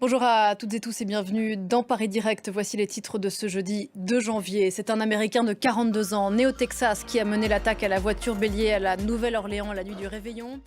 Bonjour à toutes et tous et bienvenue dans Paris Direct. Voici les titres de ce jeudi 2 janvier. C'est un Américain de 42 ans, né au Texas, qui a mené l'attaque à la voiture bélier à la Nouvelle-Orléans la nuit du réveillon.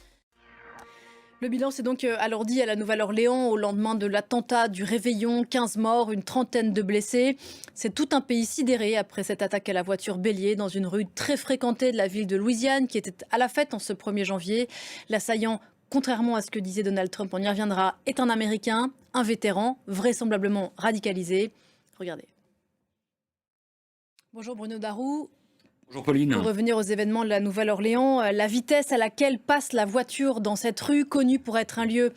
Le bilan s'est donc alourdi à la Nouvelle-Orléans au lendemain de l'attentat du réveillon. 15 morts, une trentaine de blessés. C'est tout un pays sidéré après cette attaque à la voiture bélier dans une rue très fréquentée de la ville de Louisiane qui était à la fête en ce 1er janvier. L'assaillant, contrairement à ce que disait Donald Trump, on y reviendra, est un Américain, un vétéran, vraisemblablement radicalisé. Regardez. Bonjour Bruno Darou. Bonjour Pour Pauline. revenir aux événements de la Nouvelle-Orléans, la vitesse à laquelle passe la voiture dans cette rue, connue pour être un lieu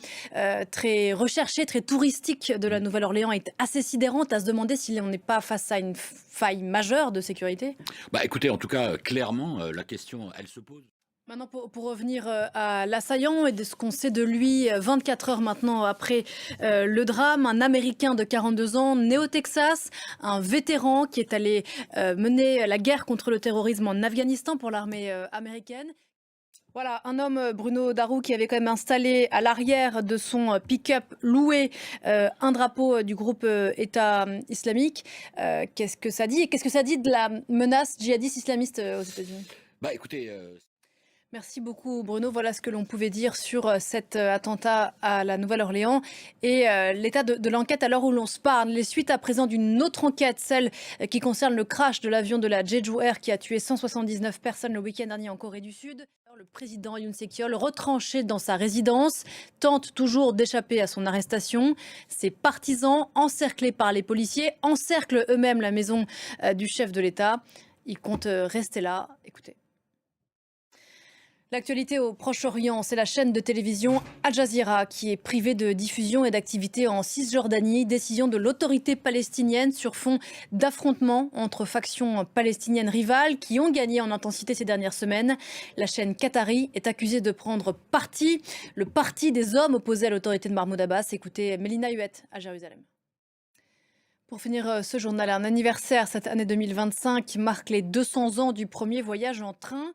très recherché, très touristique de la Nouvelle-Orléans, est assez sidérante, à se demander si on n'est pas face à une faille majeure de sécurité. Bah écoutez, en tout cas, clairement, la question, elle se pose. Maintenant, pour revenir à l'assaillant et de ce qu'on sait de lui 24 heures maintenant après le drame, un Américain de 42 ans, né au Texas, un vétéran qui est allé mener la guerre contre le terrorisme en Afghanistan pour l'armée américaine. Voilà, un homme, Bruno Darou, qui avait quand même installé à l'arrière de son pick-up loué un drapeau du groupe État islamique. Qu'est-ce que ça dit? Et qu'est-ce que ça dit de la menace djihadiste islamiste aux États-Unis? Bah écoutez, Merci beaucoup Bruno. Voilà ce que l'on pouvait dire sur cet attentat à la Nouvelle-Orléans et l'état de l'enquête à l'heure où l'on se parle. Les suites à présent d'une autre enquête, celle qui concerne le crash de l'avion de la Jeju Air qui a tué 179 personnes le week-end dernier en Corée du Sud. Le président Yoon Suk-yeol, retranché dans sa résidence, tente toujours d'échapper à son arrestation. Ses partisans, encerclés par les policiers, encerclent eux-mêmes la maison du chef de l'État. Ils comptent rester là. Écoutez. L'actualité au Proche-Orient, c'est la chaîne de télévision Al Jazeera qui est privée de diffusion et d'activité en Cisjordanie. Décision de l'autorité palestinienne sur fond d'affrontements entre factions palestiniennes rivales qui ont gagné en intensité ces dernières semaines. La chaîne qatari est accusée de prendre parti, le parti des hommes opposés à l'autorité de Mahmoud Abbas. Écoutez Mélina Huet à Jérusalem. Pour finir ce journal, un anniversaire cette année 2025 qui marque les 200 ans du premier voyage en train.